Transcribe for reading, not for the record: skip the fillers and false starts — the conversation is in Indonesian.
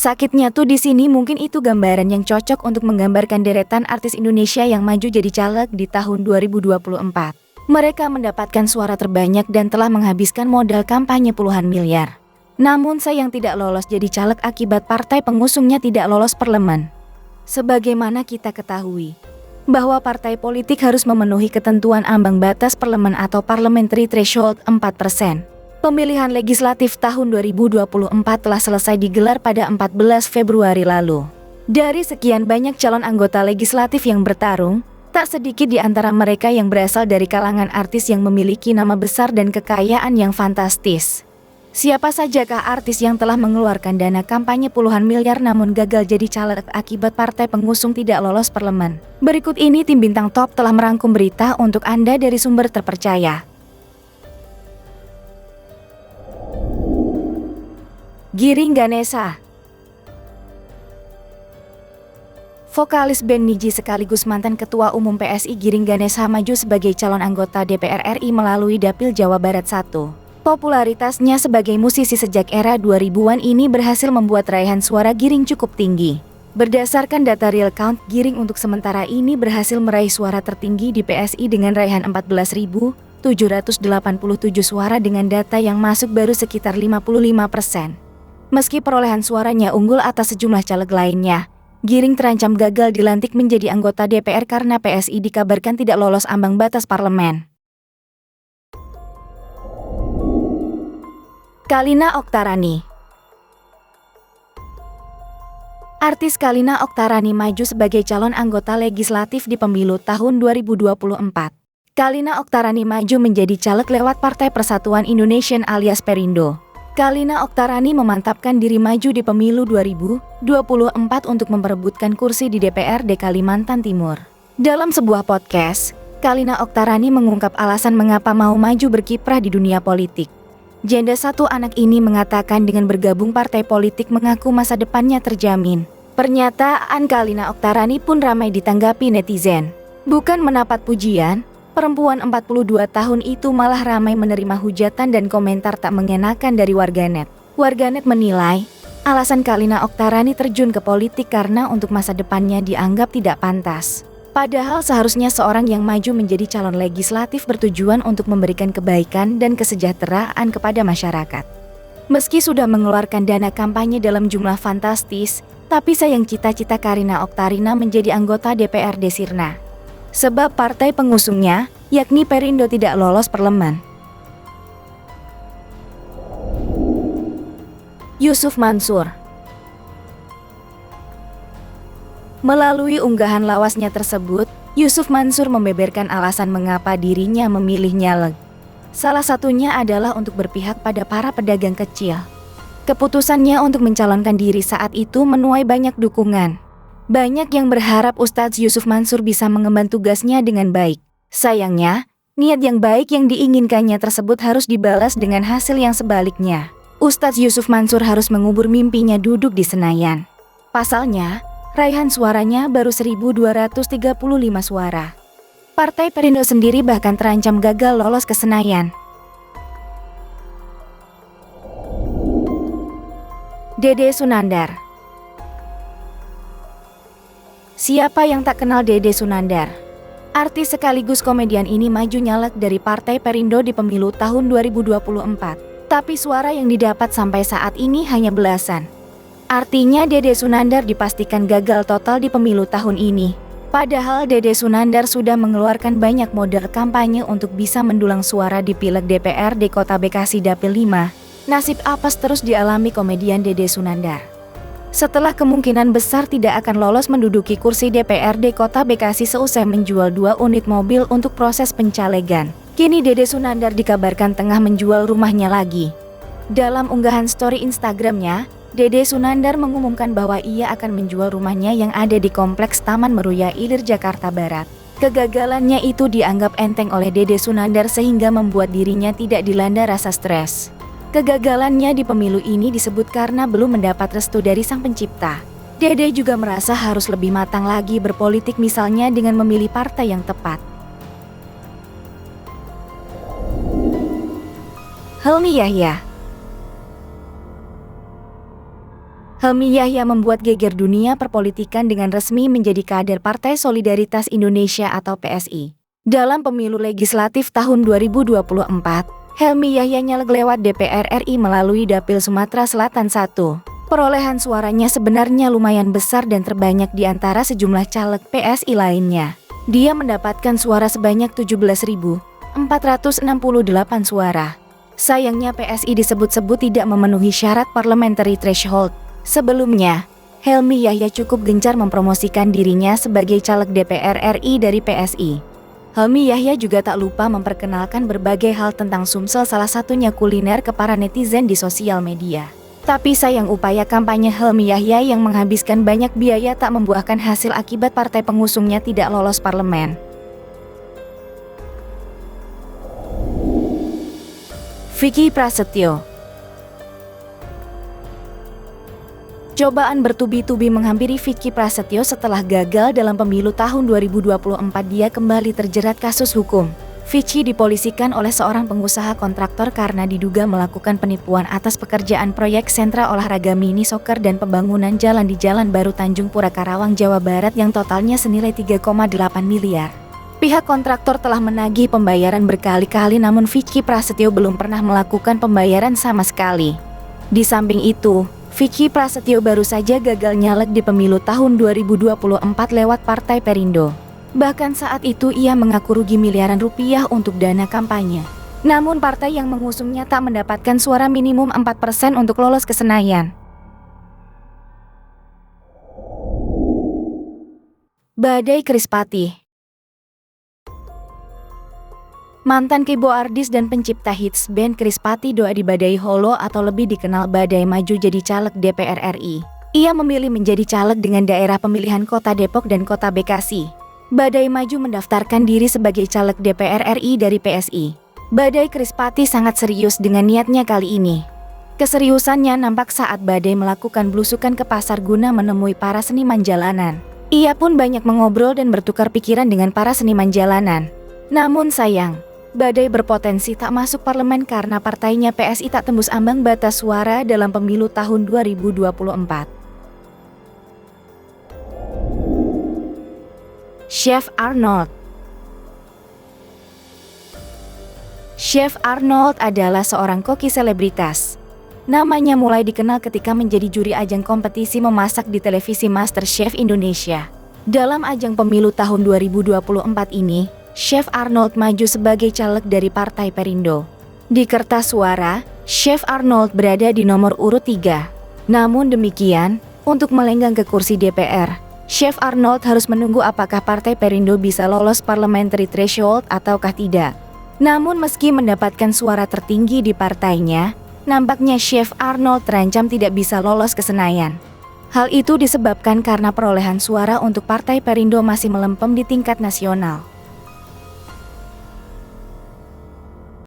Sakitnya tuh di sini mungkin itu gambaran yang cocok untuk menggambarkan deretan artis Indonesia yang maju jadi caleg di tahun 2024. Mereka mendapatkan suara terbanyak dan telah menghabiskan modal kampanye puluhan miliar. Namun sayang tidak lolos jadi caleg akibat partai pengusungnya tidak lolos parlemen. Sebagaimana kita ketahui, bahwa partai politik harus memenuhi ketentuan ambang batas parlemen atau parliamentary threshold 4%. Pemilihan legislatif tahun 2024 telah selesai digelar pada 14 Februari lalu. Dari sekian banyak calon anggota legislatif yang bertarung, tak sedikit di antara mereka yang berasal dari kalangan artis yang memiliki nama besar dan kekayaan yang fantastis. Siapa sajakah artis yang telah mengeluarkan dana kampanye puluhan miliar namun gagal jadi caleg akibat partai pengusung tidak lolos parlemen? Berikut ini tim Bintang Top telah merangkum berita untuk Anda dari sumber terpercaya. Giring Ganesha. Vokalis band Nidji sekaligus mantan Ketua Umum PSI Giring Ganesha maju sebagai calon anggota DPR RI melalui Dapil Jawa Barat 1. Popularitasnya sebagai musisi sejak era 2000-an ini berhasil membuat raihan suara Giring cukup tinggi. Berdasarkan data real count, Giring untuk sementara ini berhasil meraih suara tertinggi di PSI dengan raihan 14.787 suara dengan data yang masuk baru sekitar 55%. Meski perolehan suaranya unggul atas sejumlah caleg lainnya, Giring terancam gagal dilantik menjadi anggota DPR karena PSI dikabarkan tidak lolos ambang batas parlemen. Kalina Oktarani. Artis Kalina Oktarani maju sebagai calon anggota legislatif di pemilu tahun 2024. Kalina Oktarani maju menjadi caleg lewat Partai Persatuan Indonesian alias Perindo. Kalina Oktarani memantapkan diri maju di pemilu 2024 untuk memperebutkan kursi di DPRD Kalimantan Timur. Dalam sebuah podcast, Kalina Oktarani mengungkap alasan mengapa mau maju berkiprah di dunia politik. Janda satu anak ini mengatakan dengan bergabung partai politik mengaku masa depannya terjamin. Pernyataan Kalina Oktarani pun ramai ditanggapi netizen. Bukan mendapat pujian, perempuan 42 tahun itu malah ramai menerima hujatan dan komentar tak mengenakan dari warganet. Warganet menilai, alasan Kalina Oktarani terjun ke politik karena untuk masa depannya dianggap tidak pantas. Padahal seharusnya seorang yang maju menjadi calon legislatif bertujuan untuk memberikan kebaikan dan kesejahteraan kepada masyarakat. Meski sudah mengeluarkan dana kampanye dalam jumlah fantastis, tapi sayang cita-cita Kalina Oktarani menjadi anggota DPRD sirna. Sebab partai pengusungnya, yakni Perindo tidak lolos parlemen. Yusuf Mansur. Melalui unggahan lawasnya tersebut, Yusuf Mansur membeberkan alasan mengapa dirinya memilih nyalek. Salah satunya adalah untuk berpihak pada para pedagang kecil. Keputusannya untuk mencalonkan diri saat itu menuai banyak dukungan. Banyak yang berharap Ustadz Yusuf Mansur bisa mengemban tugasnya dengan baik. Sayangnya, niat yang baik yang diinginkannya tersebut harus dibalas dengan hasil yang sebaliknya. Ustadz Yusuf Mansur harus mengubur mimpinya duduk di Senayan. Pasalnya, raihan suaranya baru 1.235 suara. Partai Perindo sendiri bahkan terancam gagal lolos ke Senayan. Dede Sunandar. Siapa yang tak kenal Dede Sunandar? Artis sekaligus komedian ini maju nyalek dari Partai Perindo di pemilu tahun 2024. Tapi suara yang didapat sampai saat ini hanya belasan. Artinya Dede Sunandar dipastikan gagal total di pemilu tahun ini. Padahal Dede Sunandar sudah mengeluarkan banyak modal kampanye untuk bisa mendulang suara di Pileg DPRD Kota Bekasi Dapil 5. Nasib apes terus dialami komedian Dede Sunandar. Setelah kemungkinan besar tidak akan lolos menduduki kursi DPRD Kota Bekasi seusai menjual 2 unit mobil untuk proses pencalegan. Kini Dede Sunandar dikabarkan tengah menjual rumahnya lagi. Dalam unggahan story Instagramnya, Dede Sunandar mengumumkan bahwa ia akan menjual rumahnya yang ada di Kompleks Taman Meruya Ilir, Jakarta Barat. Kegagalannya itu dianggap enteng oleh Dede Sunandar sehingga membuat dirinya tidak dilanda rasa stres. Kegagalannya di pemilu ini disebut karena belum mendapat restu dari Sang Pencipta. Dede juga merasa harus lebih matang lagi berpolitik, misalnya dengan memilih partai yang tepat. Helmi Yahya. Helmy Yahya membuat geger dunia perpolitikan dengan resmi menjadi kader Partai Solidaritas Indonesia atau PSI. Dalam pemilu legislatif tahun 2024, Helmy Yahya nyalek lewat DPR RI melalui Dapil Sumatera Selatan 1. Perolehan suaranya sebenarnya lumayan besar dan terbanyak di antara sejumlah caleg PSI lainnya. Dia mendapatkan suara sebanyak 17.468 suara. Sayangnya PSI disebut-sebut tidak memenuhi syarat parliamentary threshold. Sebelumnya, Helmy Yahya cukup gencar mempromosikan dirinya sebagai caleg DPR RI dari PSI. Helmy Yahya juga tak lupa memperkenalkan berbagai hal tentang Sumsel, salah satunya kuliner, ke para netizen di sosial media. Tapi sayang, upaya kampanye Helmy Yahya yang menghabiskan banyak biaya tak membuahkan hasil akibat partai pengusungnya tidak lolos parlemen. Vicky Prasetyo. Cobaan bertubi-tubi menghampiri Vicky Prasetyo setelah gagal dalam pemilu tahun 2024. Dia kembali terjerat kasus hukum. Vicky dipolisikan oleh seorang pengusaha kontraktor karena diduga melakukan penipuan atas pekerjaan proyek sentra olahraga mini soccer dan pembangunan jalan di Jalan Baru Tanjung Pura, Karawang, Jawa Barat yang totalnya senilai 3,8 miliar. Pihak kontraktor telah menagih pembayaran berkali-kali, namun Vicky Prasetyo belum pernah melakukan pembayaran sama sekali. Di samping itu, Vicky Prasetyo baru saja gagal nyalek di pemilu tahun 2024 lewat Partai Perindo. Bahkan saat itu ia mengaku rugi miliaran rupiah untuk dana kampanye. Namun partai yang mengusungnya tak mendapatkan suara minimum 4% untuk lolos ke Senayan. Badai Krispatih. Mantan keyboardis dan pencipta hits band Krispatih doa di Badai Holo atau lebih dikenal Badai maju jadi caleg DPR RI. Ia memilih menjadi caleg dengan daerah pemilihan Kota Depok dan Kota Bekasi. Badai maju mendaftarkan diri sebagai caleg DPR RI dari PSI. Badai Krispatih sangat serius dengan niatnya kali ini. Keseriusannya nampak saat Badai melakukan belusukan ke pasar guna menemui para seniman jalanan. Ia pun banyak mengobrol dan bertukar pikiran dengan para seniman jalanan. Namun sayang, Badai berpotensi tak masuk parlemen karena partainya PSI tak tembus ambang batas suara dalam pemilu tahun 2024. Chef Arnold. Chef Arnold adalah seorang koki selebritas. Namanya mulai dikenal ketika menjadi juri ajang kompetisi memasak di televisi MasterChef Indonesia. Dalam ajang pemilu tahun 2024 ini, Chef Arnold maju sebagai caleg dari Partai Perindo. Di kertas suara, Chef Arnold berada di nomor urut 3. Namun demikian, untuk melenggang ke kursi DPR, Chef Arnold harus menunggu apakah Partai Perindo bisa lolos parliamentary threshold ataukah tidak. Namun meski mendapatkan suara tertinggi di partainya, nampaknya Chef Arnold terancam tidak bisa lolos ke Senayan. Hal itu disebabkan karena perolehan suara untuk Partai Perindo masih melempem di tingkat nasional.